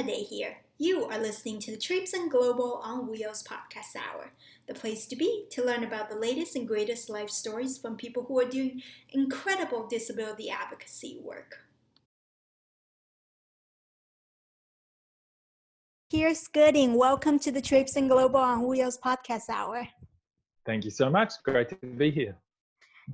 Day here. You are listening to the Trapes and Global on Wheels podcast hour, the place to be to learn about the latest and greatest life stories from people who are doing incredible disability advocacy work. Piers Gooding, welcome to the Trapes and Global on Wheels podcast hour. Thank you so much. Great to be here.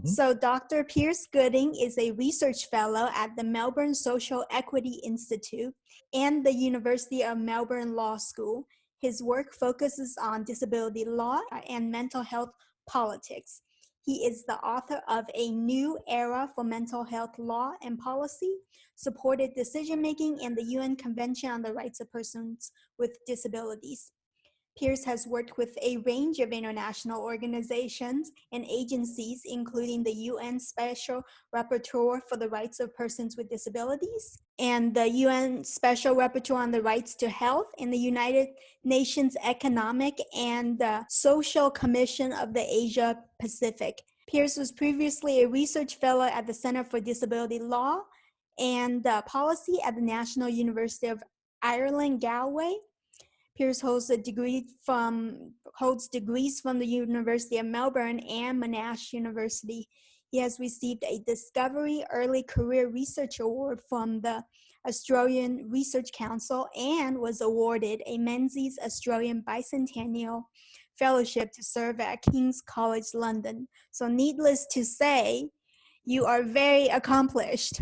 So Dr. Piers Gooding is a research fellow at the Melbourne Social Equity Institute and the University of Melbourne Law School. His work focuses on disability law and mental health politics. He is the author of A New Era for Mental Health Law and Policy, Supported Decision-Making, and the UN Convention on the Rights of Persons with Disabilities. Piers has worked with a range of international organizations and agencies, including the UN Special Rapporteur for the Rights of Persons with Disabilities and the UN Special Rapporteur on the Rights to Health and the United Nations Economic and Social Commission of the Asia Pacific. Piers was previously a research fellow at the Center for Disability Law and Policy at the National University of Ireland, Galway. Piers holds degrees from the University of Melbourne and Monash University. He has received a Discovery Early Career Research Award from the Australian Research Council and was awarded a Menzies Australian Bicentennial Fellowship to serve at King's College London. So needless to say, you are very accomplished.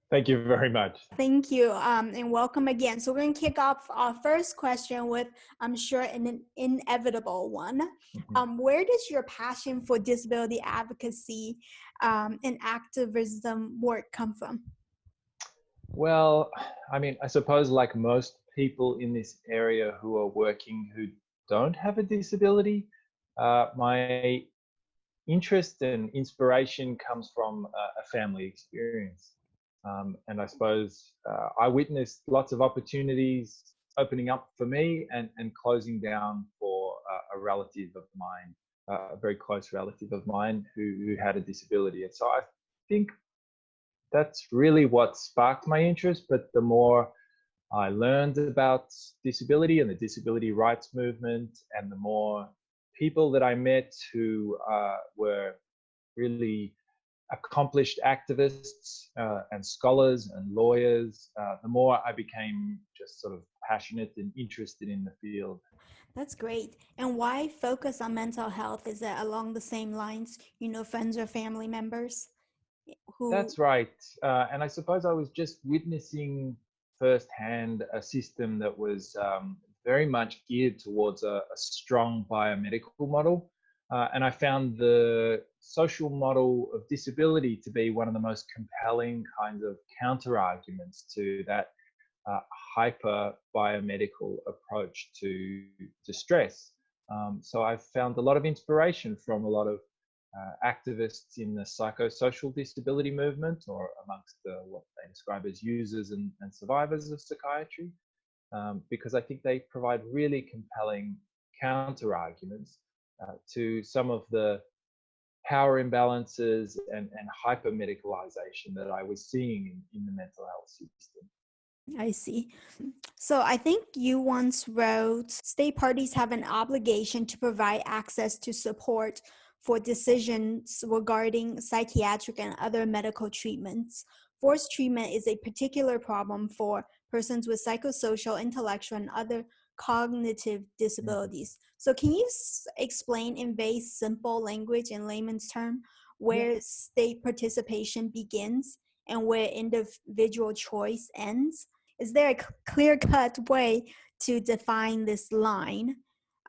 Thank you very much. Thank you, and welcome again. So we're going to kick off our first question with, I'm sure, an inevitable one. Where does your passion for disability advocacy and activism work come from? Well, I mean, I suppose like most people in this area who are working who don't have a disability, my interest and inspiration comes from a family experience. And I suppose I witnessed lots of opportunities opening up for me and closing down for a relative of mine, a very close relative of mine who had a disability. And so I think that's really what sparked my interest. But the more I learned about disability and the disability rights movement, and the more people that I met who were really accomplished activists and scholars and lawyers, the more I became just sort of passionate and interested in the field. That's great. And why focus on mental health? Is that along the same lines, friends or family members who... That's right. And I suppose I was just witnessing firsthand a system that was very much geared towards a strong biomedical model. And I found the social model of disability to be one of the most compelling kinds of counter-arguments to that hyper biomedical approach to stress. So I've found a lot of inspiration from a lot of activists in the psychosocial disability movement, or amongst what they describe as users and survivors of psychiatry, because I think they provide really compelling counter-arguments to some of the power imbalances and hyper-medicalization that I was seeing in the mental health system. I see. So I think you once wrote, state parties have an obligation to provide access to support for decisions regarding psychiatric and other medical treatments. Forced treatment is a particular problem for persons with psychosocial, intellectual, and other cognitive disabilities. So can you explain in very simple language and layman's term where state participation begins and where individual choice ends? Is there a clear-cut way to define this line?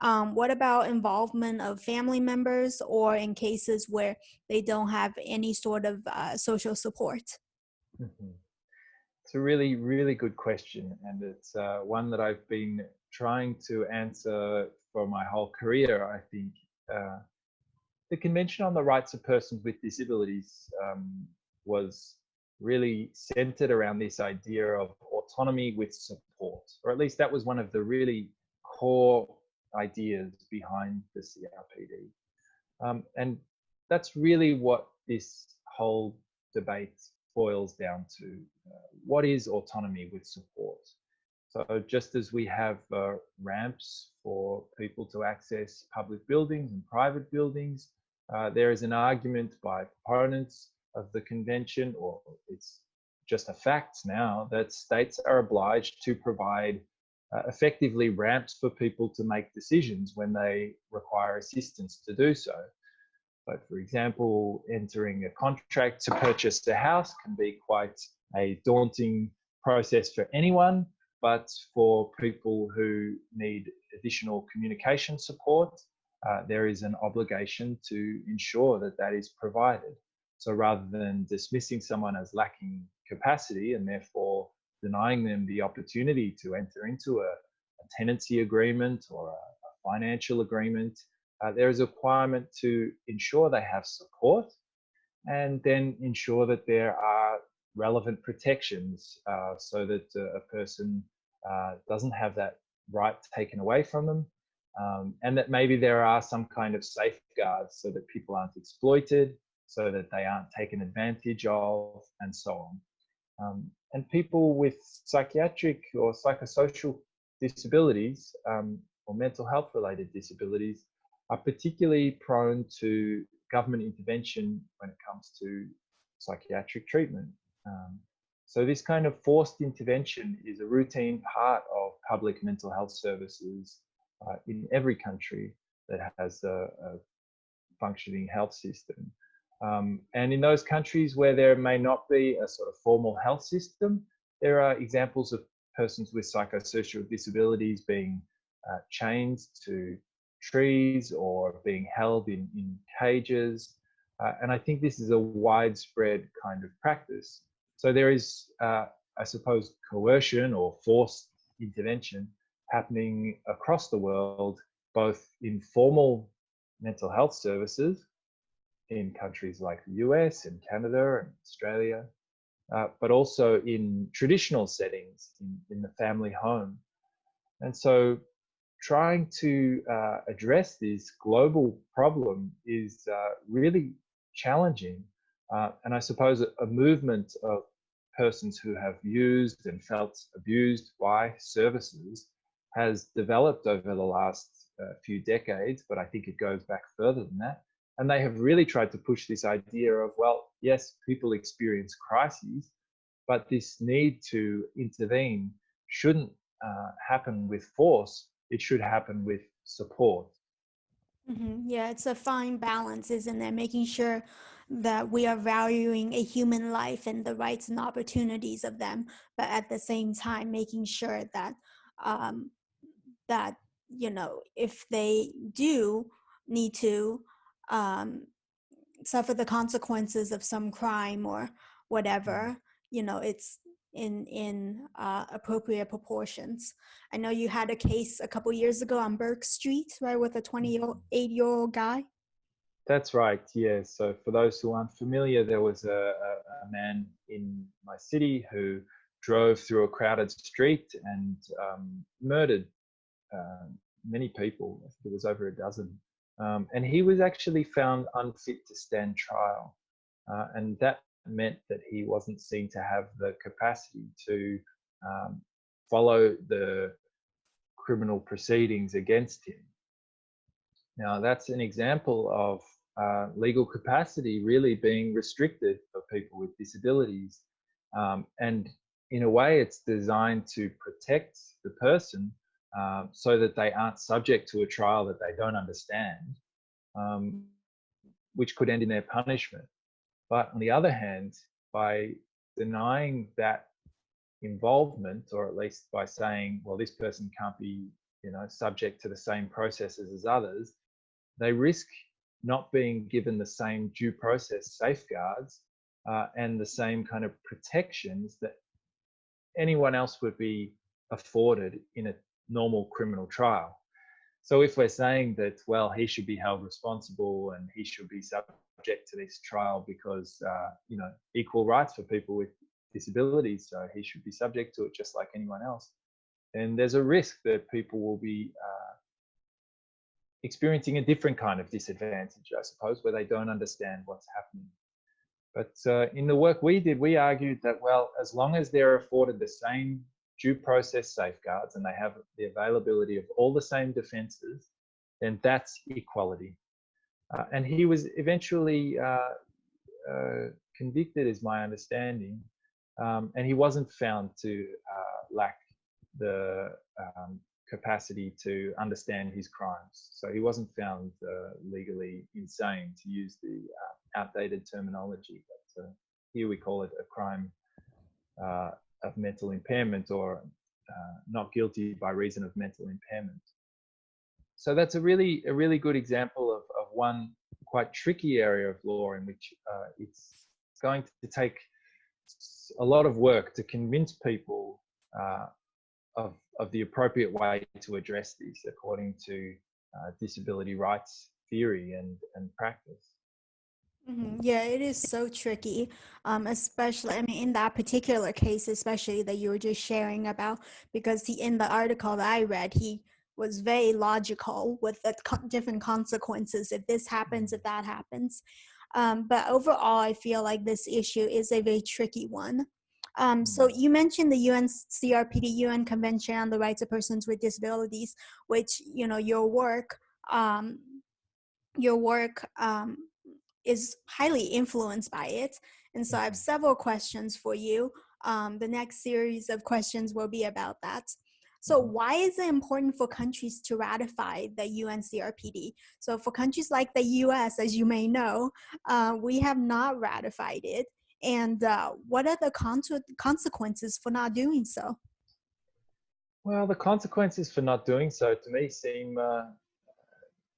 What about involvement of family members, or in cases where they don't have any sort of social support? It's a really, really good question. And it's one that I've been trying to answer for my whole career, I think. The Convention on the Rights of Persons with Disabilities was really centered around this idea of autonomy with support, or at least that was one of the really core ideas behind the CRPD. And that's really what this whole debate boils down to. What is autonomy with support? So just as we have ramps for people to access public buildings and private buildings, there is an argument by proponents of the convention, or it's just a fact now, that states are obliged to provide effectively ramps for people to make decisions when they require assistance to do so. So, for example, entering a contract to purchase a house can be quite a daunting process for anyone, but for people who need additional communication support, there is an obligation to ensure that that is provided. So rather than dismissing someone as lacking capacity and therefore denying them the opportunity to enter into a tenancy agreement or a financial agreement, there is a requirement to ensure they have support and then ensure that there are relevant protections so that a person doesn't have that right taken away from them, and that maybe there are some kind of safeguards so that people aren't exploited, so that they aren't taken advantage of, and so on. And people with psychiatric or psychosocial disabilities or mental health related disabilities are particularly prone to government intervention when it comes to psychiatric treatment. So this kind of forced intervention is a routine part of public mental health services in every country that has a functioning health system. And in those countries where there may not be a sort of formal health system, there are examples of persons with psychosocial disabilities being chained to trees or being held in cages. And I think this is a widespread kind of practice. So there is, I suppose, coercion or forced intervention happening across the world, both in formal mental health services in countries like the US and Canada and Australia, but also in traditional settings in the family home. And so trying to address this global problem is really challenging. And I suppose a movement of persons who have used and felt abused by services has developed over the last few decades, but I think it goes back further than that. And they have really tried to push this idea of, well, yes, people experience crises, but this need to intervene shouldn't happen with force. It should happen with support. Yeah, it's a fine balance, isn't it? Making sure that we are valuing a human life and the rights and opportunities of them, but at the same time, making sure that um, that if they do need to um, suffer the consequences of some crime or whatever, it's in appropriate proportions. I know you had a case a couple years ago on Burke Street, right, with a 28-year-old guy. That's right, yeah. So for those who aren't familiar, there was a man in my city who drove through a crowded street and murdered many people. I think it was over a dozen. And he was actually found unfit to stand trial. And that meant that he wasn't seen to have the capacity to follow the criminal proceedings against him. Now, that's an example of legal capacity really being restricted for people with disabilities. And in a way, it's designed to protect the person so that they aren't subject to a trial that they don't understand, which could end in their punishment. But on the other hand, by denying that involvement, or at least by saying, well, this person can't be, subject to the same processes as others, they risk not being given the same due process safeguards and the same kind of protections that anyone else would be afforded in a normal criminal trial. So if we're saying that, well, he should be held responsible and he should be subject to this trial because, equal rights for people with disabilities, so he should be subject to it just like anyone else, then there's a risk that people will be experiencing a different kind of disadvantage, I suppose, where they don't understand what's happening. But in the work we did, we argued that, well, as long as they're afforded the same due process safeguards and they have the availability of all the same defences, then that's equality. And he was eventually convicted, is my understanding, and he wasn't found to lack the capacity to understand his crimes. So he wasn't found legally insane, to use the outdated terminology. But here we call it a crime of mental impairment, or not guilty by reason of mental impairment. So that's a really good example of one quite tricky area of law in which it's going to take a lot of work to convince people of the appropriate way to address this according to disability rights theory and practice. Yeah, it is so tricky, especially, I mean, in that particular case, especially that you were just sharing about, because in the article that I read, he was very logical with the different consequences if this happens, if that happens. But overall, I feel like this issue is a very tricky one. So you mentioned the UN CRPD, UN Convention on the Rights of Persons with Disabilities, which, you know, your work is highly influenced by it. And so I have several questions for you. The next series of questions will be about that. So why is it important for countries to ratify the UN CRPD? So for countries like the US, as you may know, we have not ratified it. And what are the consequences for not doing so? Well, the consequences for not doing so, to me, seem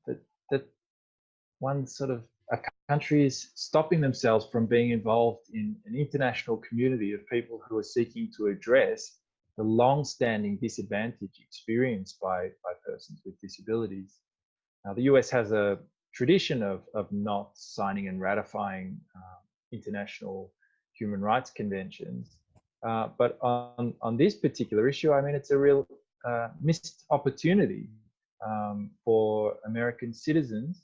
that one sort of a country is stopping themselves from being involved in an international community of people who are seeking to address the long-standing disadvantage experienced by persons with disabilities. Now, the US has a tradition of not signing and ratifying international human rights conventions. But on this particular issue, I mean, it's a real missed opportunity for American citizens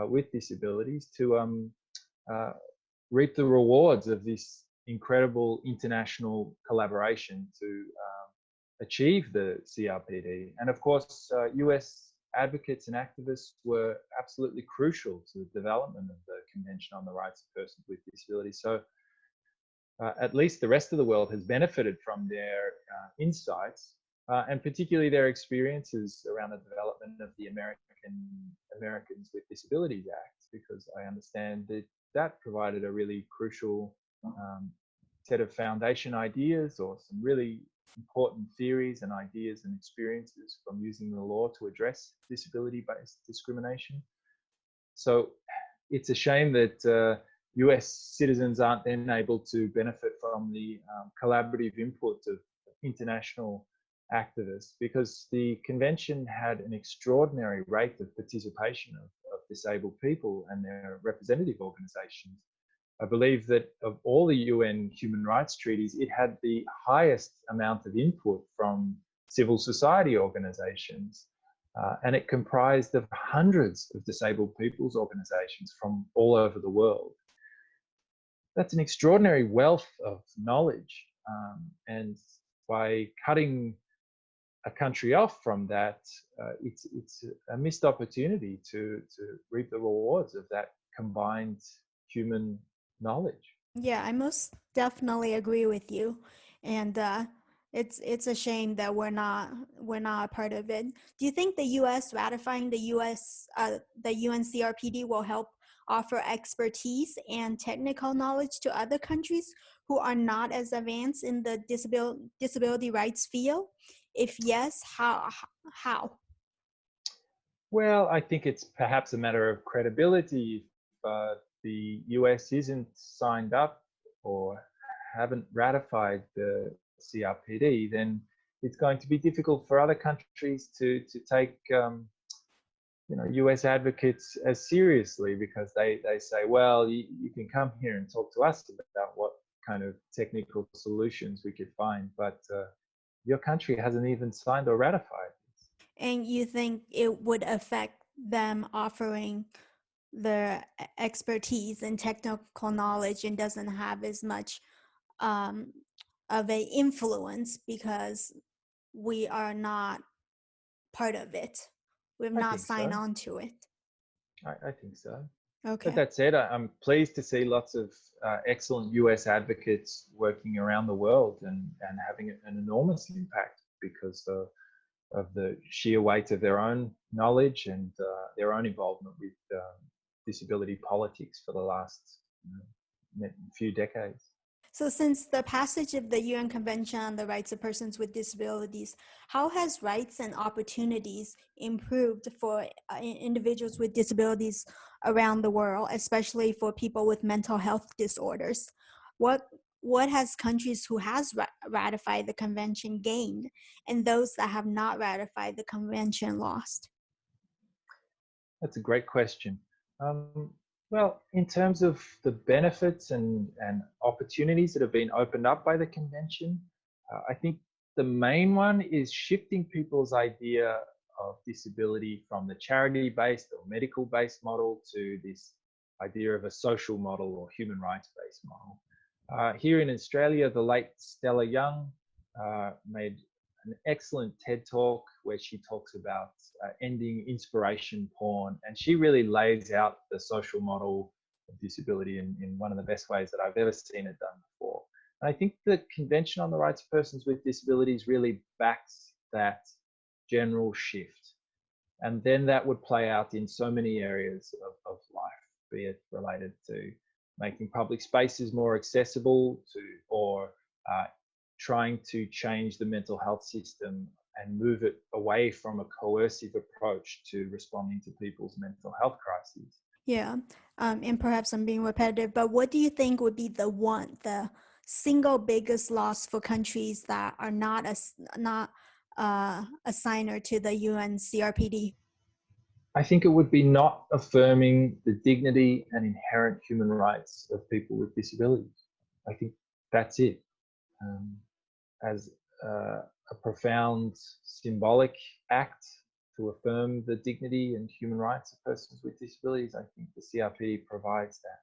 with disabilities to reap the rewards of this incredible international collaboration to achieve the CRPD. And of course, US advocates and activists were absolutely crucial to the development of the Convention on the Rights of Persons with Disabilities. So at least the rest of the world has benefited from their insights, and particularly their experiences around the development of the Americans with Disabilities Act, because I understand that that provided a really crucial set of foundation ideas, or some really important theories and ideas and experiences from using the law to address disability-based discrimination. So it's a shame that US citizens aren't then able to benefit from the collaborative input of international activists, because the convention had an extraordinary rate of participation of disabled people and their representative organizations. I believe that of all the UN human rights treaties, it had the highest amount of input from civil society organizations, and it comprised of hundreds of disabled people's organizations from all over the world. That's an extraordinary wealth of knowledge, and by cutting a country off from that, it's a missed opportunity to reap the rewards of that combined human knowledge. Yeah, I most definitely agree with you, and it's a shame that we're not a part of it. Do you think the U.S. ratifying the UN CRPD will help offer expertise and technical knowledge to other countries who are not as advanced in the disability rights field? If yes, how? How? Well, I think it's perhaps a matter of credibility. If the US isn't signed up or haven't ratified the CRPD, then it's going to be difficult for other countries to take US advocates as seriously, because they say, well, you can come here and talk to us about what kind of technical solutions we could find, but your country hasn't even signed or ratified. And you think it would affect them offering the expertise and technical knowledge and doesn't have as much of an influence because we are not part of it. We've I not think signed so. on to it. I think so. But Okay. that said, I'm pleased to see lots of excellent US advocates working around the world and having an enormous impact because of the sheer weight of their own knowledge and their own involvement with disability politics for the last few decades. So since the passage of the UN Convention on the Rights of Persons with Disabilities, how has rights and opportunities improved for individuals with disabilities around the world, especially for people with mental health disorders? What has countries who has ratified the convention gained, and those that have not ratified the convention lost? That's a great question. Well, in terms of the benefits and opportunities that have been opened up by the convention, I think the main one is shifting people's idea of disability from the charity-based or medical-based model to this idea of a social model or human rights-based model. Here in Australia, the late Stella Young made an excellent TED talk where she talks about ending inspiration porn, and she really lays out the social model of disability in one of the best ways that I've ever seen it done before. And I think the Convention on the Rights of Persons with Disabilities really backs that general shift. And then that would play out in so many areas of life, be it related to making public spaces more accessible or trying to change the mental health system and move it away from a coercive approach to responding to people's mental health crises. Yeah, and perhaps I'm being repetitive, but what do you think would be the single biggest loss for countries that are not a signer to the UN CRPD? I think it would be not affirming the dignity and inherent human rights of people with disabilities. I think that's it. As a profound symbolic act to affirm the dignity and human rights of persons with disabilities, I think the CRPD provides that.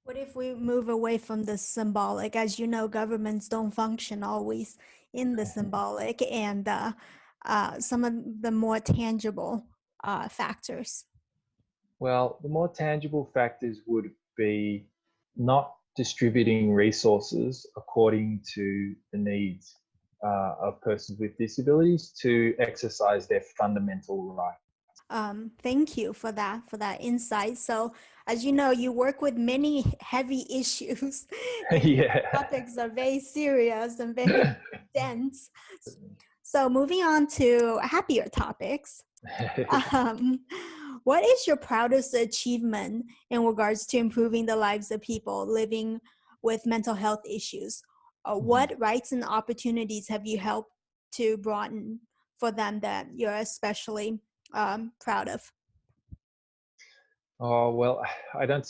What if we move away from the symbolic? As you know, governments don't function always in the symbolic and some of the more tangible factors. Well, the more tangible factors would be not distributing resources according to the needs of persons with disabilities to exercise their fundamental rights. Thank you for that insight. So, as you know, you work with many heavy issues, and Yeah. topics are very serious and very dense. So, moving on to happier topics. Um, what is your proudest achievement in regards to improving the lives of people living with mental health issues? What rights and opportunities have you helped to broaden for them that you're especially proud of? Oh, well, I don't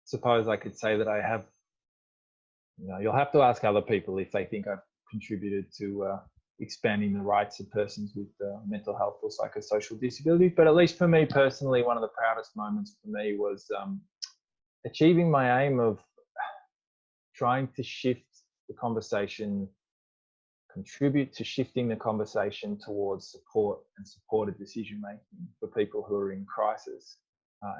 suppose I could say that I have. You'll have to ask other people if they think I've contributed to expanding the rights of persons with mental health or psychosocial disabilities. But at least for me personally, one of the proudest moments for me was achieving my aim of trying to shift the conversation, contribute to shifting the conversation towards support and supported decision making for people who are in crisis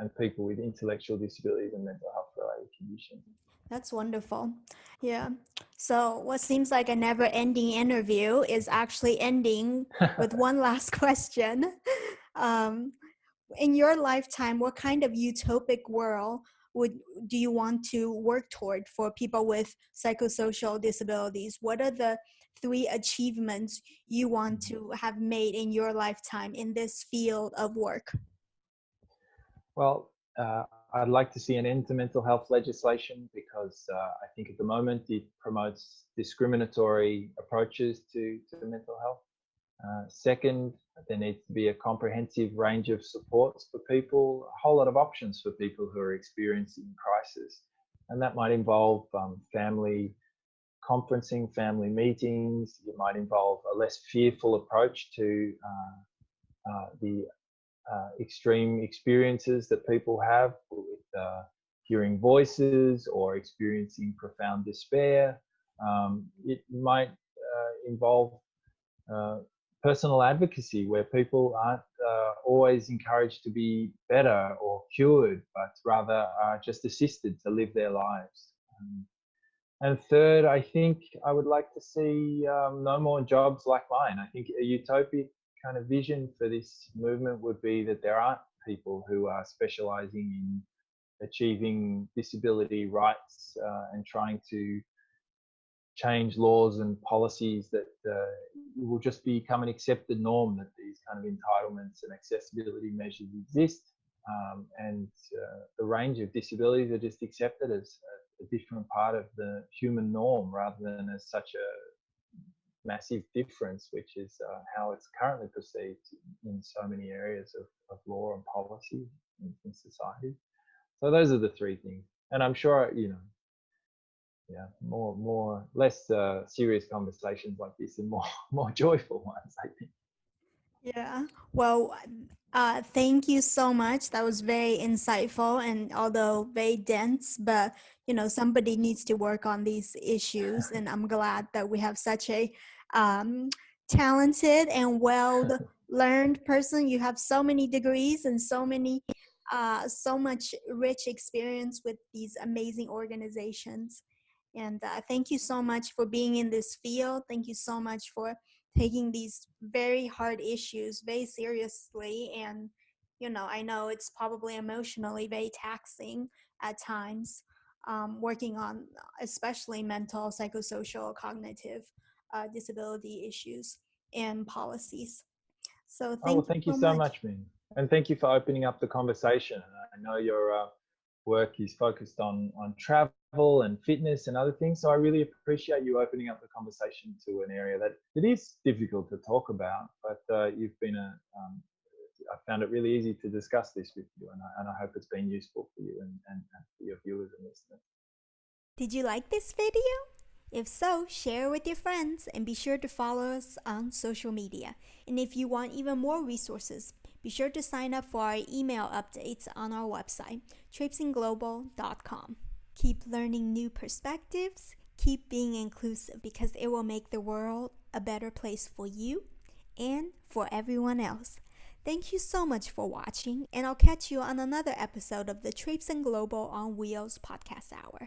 and people with intellectual disabilities and mental health related conditions. That's wonderful. Yeah. So, what seems like a never ending interview is actually ending with one last question. Um, in your lifetime, what kind of utopic world do you want to work toward for people with psychosocial disabilities? What are the 3 achievements you want to have made in your lifetime in this field of work? Well, I'd like to see an end to mental health legislation because I think at the moment it promotes discriminatory approaches to mental health. Second, there needs to be a comprehensive range of supports for people, a whole lot of options for people who are experiencing crisis. And that might involve family conferencing, family meetings. It might involve a less fearful approach to the extreme experiences that people have with hearing voices or experiencing profound despair. It might involve personal advocacy where people aren't always encouraged to be better or cured, but rather are just assisted to live their lives. And third, I think I would like to see no more jobs like mine. I think a utopic kind of vision for this movement would be that there aren't people who are specializing in achieving disability rights and trying to change laws and policies that will just become an accepted norm that these kind of entitlements and accessibility measures exist. And the range of disabilities are just accepted as a different part of the human norm rather than as such a massive difference, which is how it's currently perceived in so many areas of law and policy in society. So those are the three things. And I'm sure, less serious conversations like this and more joyful ones, I think. Yeah. Well, thank you so much. That was very insightful and although very dense, but somebody needs to work on these issues. And I'm glad that we have such a talented and well-learned person. You have so many degrees and so much rich experience with these amazing organizations. And thank you so much for being in this field. Thank you so much for taking these very hard issues very seriously. And I know it's probably emotionally very taxing at times, working on especially mental, psychosocial, cognitive disability issues and policies. So Oh, well, thank you thank you so so much. much, Min. And thank you for opening up the conversation. I know your work is focused on travel and fitness and other things. So I really appreciate you opening up the conversation to an area that it is difficult to talk about, but you've been I found it really easy to discuss this with you, and I hope it's been useful for you and for your viewers and listeners. Did you like this video? If so, share with your friends and be sure to follow us on social media. And if you want even more resources, be sure to sign up for our email updates on our website, traipsingglobal.com. Keep learning new perspectives, keep being inclusive because it will make the world a better place for you and for everyone else. Thank you so much for watching, and I'll catch you on another episode of the Traipsing Global on Wheels podcast hour.